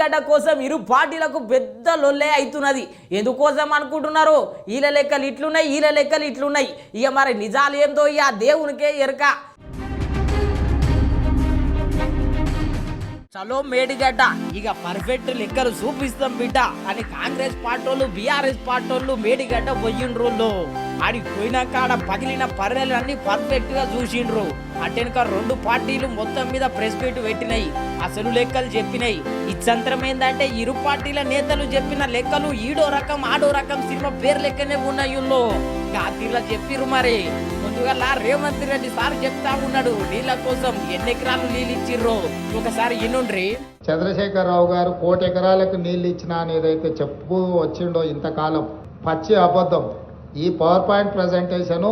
మేడిగడ్డ కోసం ఇరు పార్టీలకు పెద్ద లొల్లే అవుతున్నది. ఎందుకోసం అనుకుంటున్నారు? ఈల లెక్కలు ఇట్లున్నాయి, ఈల లెక్కలు ఇట్లున్నాయి. ఇక మరి నిజాలు ఏందో ఆ దేవునికే ఎరక. చలో మేడిగడ్డ ఇక పర్ఫెక్ట్ లెక్కలు చూపిస్తాం బిడ్డ అని Congress party BRS party Medigadda పోయిండ్రు. ఆడికి పోయినాక ఆడ పగిలిన పర్రెలన్నీ పర్ఫెక్ట్ గా చూసిండ్రు. అటెనక రెండు పార్టీలు మొత్తం మీద ప్రెస్ మీట్ పెట్టినాయి, అసలు లెక్కలు చెప్పినాయి. ఇచ్చంతరం ఏంటంటే ఇరు పార్టీల నేతలు చెప్పిన లెక్కలు ఈడో రకం ఆడో రకం సినిమా పేరు లెక్కనే ఉన్నాయిల్లో తీర్లా చెప్పిర్రు. మరి ముందుగా రేవంత్ రెడ్డి సార్ చెప్తా ఉన్నాడు నీళ్ళ కోసం ఎన్ని ఎకరాలు నీళ్ళు ఇచ్చిర్రు ఒకసారి ఇన్నుండ్రి. చంద్రశేఖరరావు గారు 1 కోటి ఎకరాలకు నీళ్ళు ఇచ్చినా అని ఏదైతే చెప్పు వచ్చిండో ఇంతకాలం పచ్చి అబద్ధం. ఈ పవర్ పాయింట్ ప్రజెంటేషను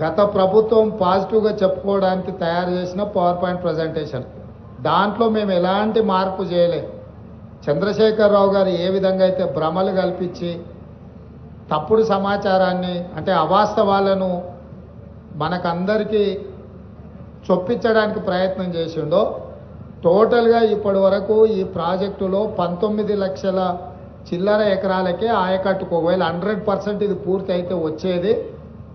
గత ప్రభుత్వం పాజిటివ్గా చెప్పుకోవడానికి తయారు చేసిన పవర్ పాయింట్ ప్రజెంటేషన్. దాంట్లో మేము ఎలాంటి మార్పు చేయలేదు. చంద్రశేఖరరావు గారు ఏ విధంగా అయితే భ్రమలు కల్పించి తప్పుడు సమాచారాన్ని అంటే అవాస్తవాలను మనకందరికీ చొప్పించడానికి ప్రయత్నం చేసిండో టోటల్గా ఇప్పటి వరకు ఈ ప్రాజెక్టులో 19 లక్షల చిల్లర ఎకరాలకే ఆయకట్టుకు ఒకవేళ 100% ఇది పూర్తి అయితే వచ్చేది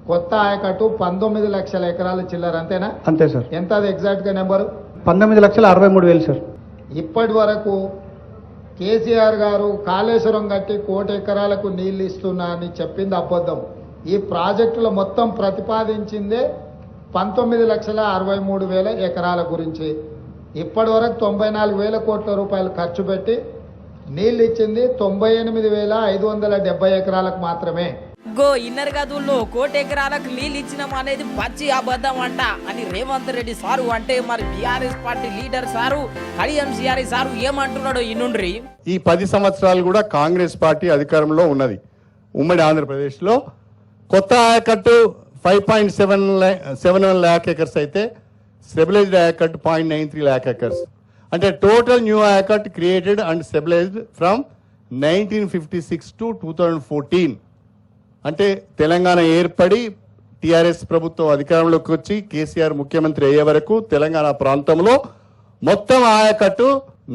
కొత్త ఆయకట్టు 19 లక్షల ఎకరాల చిల్లర. అంతేనా? అంతే సార్. ఎంత అది ఎగ్జాక్ట్గా నెంబరు? 19,63,000 సార్. ఇప్పటి వరకు కేసీఆర్ గారు కాళేశ్వరం కట్టి 1 కోటి ఎకరాలకు నీళ్లు ఇస్తున్నా అని చెప్పింది అబద్ధం. ఈ ప్రాజెక్టులో మొత్తం ప్రతిపాదించిందే 19,63,000 ఎకరాల గురించి. ఇప్పటి వరకు 94,000 కోట్ల రూపాయలు ఖర్చు పెట్టి నీళ్ళు ఇచ్చింది 98,570 ఎకరాలకు మాత్రమే. గో ఇన్నర్ గదుల్లో 1 కోటి ఎకరాలకు నీళ్ళు ఇచ్చినాం అనేది పచ్చి అబద్ధం అంట అని రేవంత్ రెడ్డి సారు అంటే మరి BRS party leader sir Kadiyam CR sir ఏమంటున్నాడో ఇన్నుండ్రి. ఈ 10 సంవత్సరాలు కూడా కాంగ్రెస్ పార్టీ అధికారంలో ఉన్నది. ఉమ్మడి ఆంధ్రప్రదేశ్లో కొత్త ఆయకట్టు 5.71 lakh acres అయితే స్టెబిలైజ్డ్ ఆయకట్టు 0.93 lakh acres. అంటే total new ayacut created and stabilised from 1956 to 2014. అంటే తెలంగాణ ఏర్పడి టీఆర్ఎస్ ప్రభుత్వం అధికారంలోకి వచ్చి కేసీఆర్ ముఖ్యమంత్రి అయ్యే వరకు తెలంగాణ ప్రాంతంలో మొత్తం ఆయకట్టు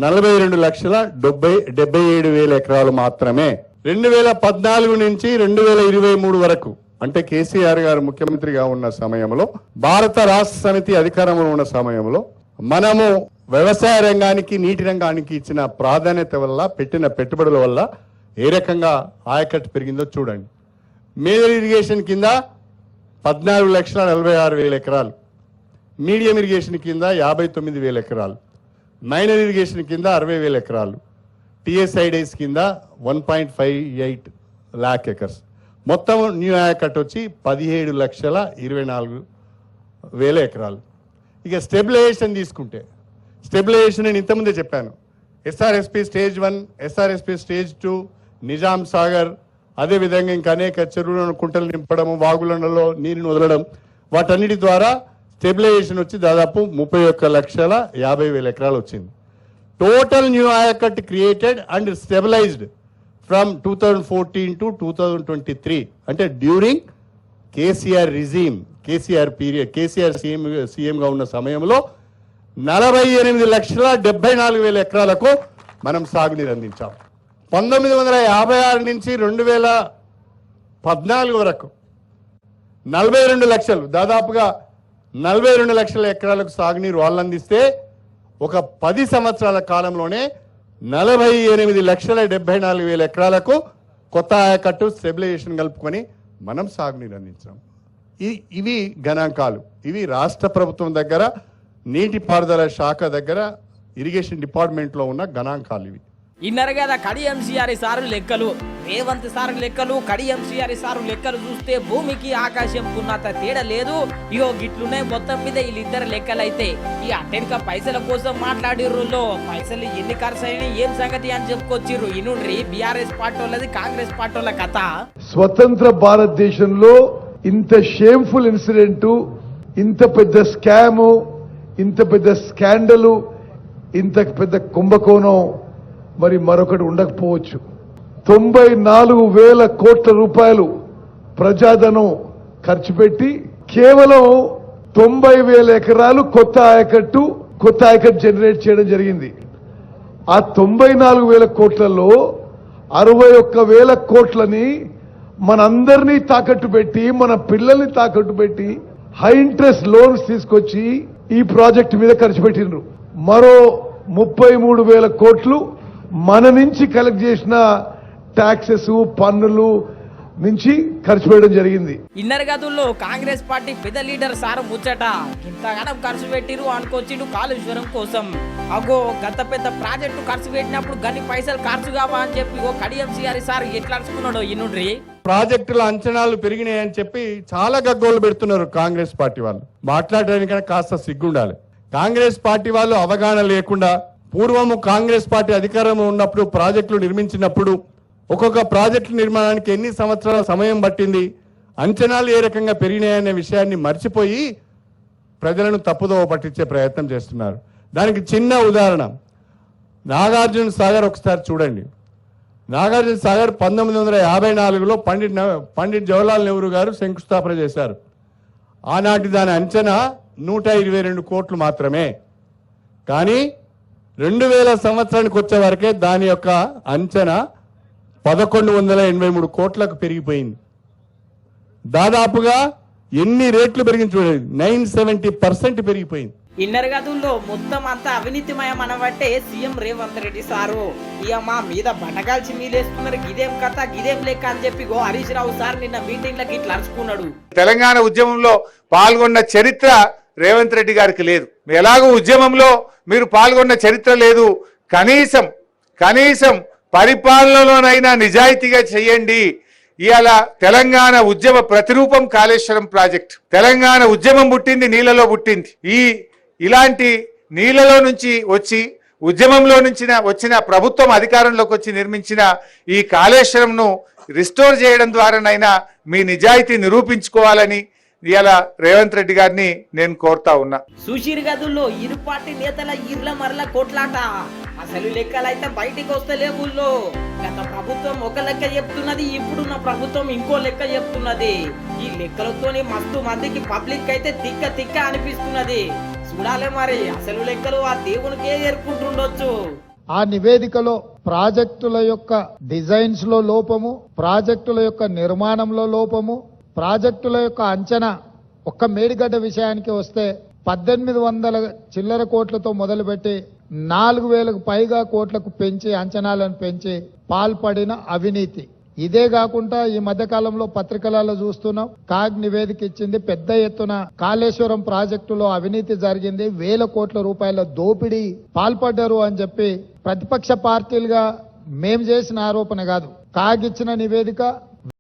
42,77,000 ఎకరాలు మాత్రమే. 2014 నుంచి 2023 వరకు అంటే కేసీఆర్ గారు ముఖ్యమంత్రిగా ఉన్న సమయంలో భారత రాష్ట్ర సమితి అధికారంలో ఉన్న సమయంలో మనము వ్యవసాయ రంగానికి నీటి రంగానికి ఇచ్చిన ప్రాధాన్యత వల్ల పెట్టిన పెట్టుబడుల వల్ల ఏ రకంగా ఆయకట్టు పెరిగిందో చూడండి. మేజర్ ఇరిగేషన్ కింద 14,46,000 ఎకరాలు, మీడియం ఇరిగేషన్ కింద 59,000 ఎకరాలు, మైనర్ ఇరిగేషన్ కింద 60,000 ఎకరాలు, టీఎస్ఐడీస్ కింద 1.58 lakh acres. మొత్తం న్యూ ఆయకట్ వచ్చి 17,24,000 ఎకరాలు. ఇక స్టెబిలైజేషన్ తీసుకుంటే స్టెబిలైజేషన్ నేను ఇంతకుముందే చెప్పాను. SRSP stage 1, SRSP stage 2, Nizam Sagar, అదేవిధంగా ఇంకా అనేక చెరువులను కుంటలు నింపడం, వాగులలో నీరుని వదలడం, వాటన్నిటి ద్వారా స్టెబిలైజేషన్ వచ్చి దాదాపు 31,50,000 ఎకరాలు వచ్చింది. Total new ayacut created and stabilised from 2014 to 2023 అంటే during KCR regime, KCR period, KCR సీఎంగా ఉన్న సమయంలో 48,74,000 ఎకరాలకు మనం సాగునీరు అందించాం. 1956 నుంచి 2014 వరకు 42 లక్షలు, దాదాపుగా 42 లక్షల ఎకరాలకు సాగునీరు వాళ్ళు అందిస్తే ఒక 10 సంవత్సరాల కాలంలోనే 48,74,000 ఎకరాలకు కొత్త ఆయకట్టు స్టెబిలైజేషన్ కలుపుకొని మనం సాగునీరు అందించాం. ఇవి గణాంకాలు. ఇవి రాష్ట్ర ప్రభుత్వం దగ్గర, నీటిపారుదల శాఖ దగ్గర, ఇరిగేషన్ డిపార్ట్మెంట్లో ఉన్న గణాంకాలు ఇవి. ఇన్నరు కదా కడియం సిఆర్ సారు లెక్కలు, రేవంత్ సారు లెక్కలు, కడియం సిఆర్ సారు లెక్కలు చూస్తే భూమికి ఆకాశం ఉన్నంత తేడా లేదు. ఇగో గిట్లున్నాయి మొత్తం మీద వీళ్ళిద్దరు లెక్కలు. అయితే ఈ అటెనక పైసల కోసం మాట్లాడిర్రులో పైసలు ఎన్ని ఖర్చు అయినాయి ఏం సంగతి అని చెప్పుకొచ్చిర్రు. ఇనుండ్రి బీఆర్ఎస్ పార్టీ వాళ్ళది, కాంగ్రెస్ పార్టీ వాళ్ళ కథ. స్వతంత్ర భారతదేశంలో ఇంత షేమ్ఫుల్ ఇన్సిడెంట్, ఇంత పెద్ద స్కాము, ఇంత పెద్ద స్కాండలు, ఇంత పెద్ద కుంభకోణం మరి మరొకటి ఉండకపోవచ్చు. 94,000 కోట్ల రూపాయలు ప్రజాధనం ఖర్చు పెట్టి కేవలం 90,000 ఎకరాలు కొత్త ఆయకట్టు జనరేట్ చేయడం జరిగింది. ఆ 94,000 కోట్లలో 61,000 కోట్లని మనందరినీ తాకట్టు పెట్టి మన పిల్లల్ని తాకట్టు పెట్టి హై ఇంట్రెస్ట్ లోన్స్ తీసుకొచ్చి ఈ ప్రాజెక్టు మీద ఖర్చు పెట్టిండ్రు. మరో 33,000 కోట్లు మన నుంచి కలెక్ట్ చేసిన ట్యాక్సెస్ పన్నులు నుంచి ఖర్చు పెట్టడం జరిగింది. ఇన్నర్ గదుల్లో కాంగ్రెస్ పార్టీ పెద్ద లీడర్ సారు ముచ్చట ఇంతగానం ఖర్చు పెట్టిరు అనుకొచ్చిండు కాళేశ్వరం కోసం. అగో గత పెద్ద ప్రాజెక్టు ఖర్చు పెట్టినప్పుడు గన్ని పైసలు ఖర్చు కావా అని చెప్పి ఓ కడియం సిఆర్ సార్ ఎట్లా అడుచుకున్నాడో ఇన్నుండ్రి. ప్రాజెక్టుల అంచనాలు పెరిగినాయని చెప్పి చాలా గగ్గోలు పెడుతున్నారు కాంగ్రెస్ పార్టీ వాళ్ళు. మాట్లాడడానికైనా కాస్త సిగ్గుండాలి. కాంగ్రెస్ పార్టీ వాళ్ళు అవగాహన లేకుండా పూర్వము కాంగ్రెస్ పార్టీ అధికారంలో ఉన్నప్పుడు ప్రాజెక్టులు నిర్మించినప్పుడు ఒక్కొక్క ప్రాజెక్టు నిర్మాణానికి ఎన్ని సంవత్సరాల సమయం పట్టింది, అంచనాలు ఏ రకంగా పెరిగినాయనే విషయాన్ని మర్చిపోయి ప్రజలను తప్పుదోవ పట్టించే ప్రయత్నం చేస్తున్నారు. దానికి చిన్న ఉదాహరణ నాగార్జున సాగర్ ఒకసారి చూడండి. నాగార్జున సాగర్ 1954లో పండిట్ జవహర్లాల్ నెహ్రూ గారు శంకుస్థాపన చేశారు. ఆనాటి దాని అంచనా 122 కోట్లు మాత్రమే. కానీ 2000 సంవత్సరానికి వచ్చే వరకే దాని యొక్క అంచనా 1183 కోట్లకు పెరిగిపోయింది. దాదాపుగా ఎన్ని రేట్లు పెరిగింది చూడండి, 970% పెరిగిపోయింది. ఇన్నర్ గదుల్లో మొత్తం అంతా అవినీతిమయం అనబట్టే సీఎం రేవంత్ రెడ్డి సారు ఇక మా మీద బటగాల్చి మీలేస్తున్నారు, గిదేం కథ గిదేం లెక్క అని చెప్పి గో హరీష్ రావు సార్ నిన్న మీటింగ్లకి ఇట్లా అరుచుకున్నాడు. తెలంగాణ ఉద్యమంలో పాల్గొన్న చరిత్ర రేవంత్ రెడ్డి గారికి లేదు. ఎలాగో ఉద్యమంలో మీరు పాల్గొన్న చరిత్ర లేదు. కనీసం పరిపాలనలోనైనా నిజాయితీగా చేయండి. ఇవాళ తెలంగాణ ఉద్యమ ప్రతిరూపం కాళేశ్వరం ప్రాజెక్ట్. తెలంగాణ ఉద్యమం పుట్టింది నీళ్లలో పుట్టింది. ఇలాంటి నీళ్లలో నుంచి వచ్చి ఉద్యమంలో నుంచి వచ్చిన ప్రభుత్వం అధికారంలోకి వచ్చి నిర్మించిన ఈ కాళేశ్వరంను రిస్టోర్ చేయడం ద్వారానైనా మీ నిజాయితీ నిరూపించుకోవాలని ఇవాళ రేవంత్ రెడ్డి గారిని నేను కోరుతా ఉన్నా. సుశీర్ గదుల్లో ఇరు పార్టీ నేతల ఇర్ల మరల కొట్లాట. అసలు లెక్కలైతే బయటికి వస్తే లేవుల్లో గత ప్రభుత్వం ఒక లెక్క చెప్తున్నది, ఇప్పుడున్న ప్రభుత్వం ఇంకో లెక్క చెప్తున్నది. ఈ లెక్కలతోని మస్తు మందికి పబ్లిక్ అయితే తిక్క అనిపిస్తున్నది. చూడాలి మరి అసలు లెక్కలు ఆ దేవునికే ఏర్పుంటుండొచ్చు. ఆ నివేదికలో ప్రాజెక్టుల యొక్క డిజైన్స్ లో లోపము, ప్రాజెక్టుల యొక్క నిర్మాణంలో లోపము, ప్రాజెక్టుల యొక్క అంచనా ఒక్క మేడిగడ్డ విషయానికి వస్తే 1800 చిల్లర కోట్లతో మొదలుపెట్టి 4000కు పైగా కోట్లకు పెంచి అంచనాలను పెంచి పాల్పడిన అవినీతి. ఇదే కాకుండా ఈ మధ్య కాలంలో పత్రికలలో చూస్తున్నాం, కాగ్ నివేదిక ఇచ్చింది, పెద్ద ఎత్తున కాళేశ్వరం ప్రాజెక్టులో అవినీతి జరిగింది, 1000 కోట్ల రూపాయల దోపిడీ పాల్పడ్డారు అని చెప్పి ప్రతిపక్ష పార్టీలుగా మేం చేసిన ఆరోపణ కాదు, కాగ్ ఇచ్చిన నివేదిక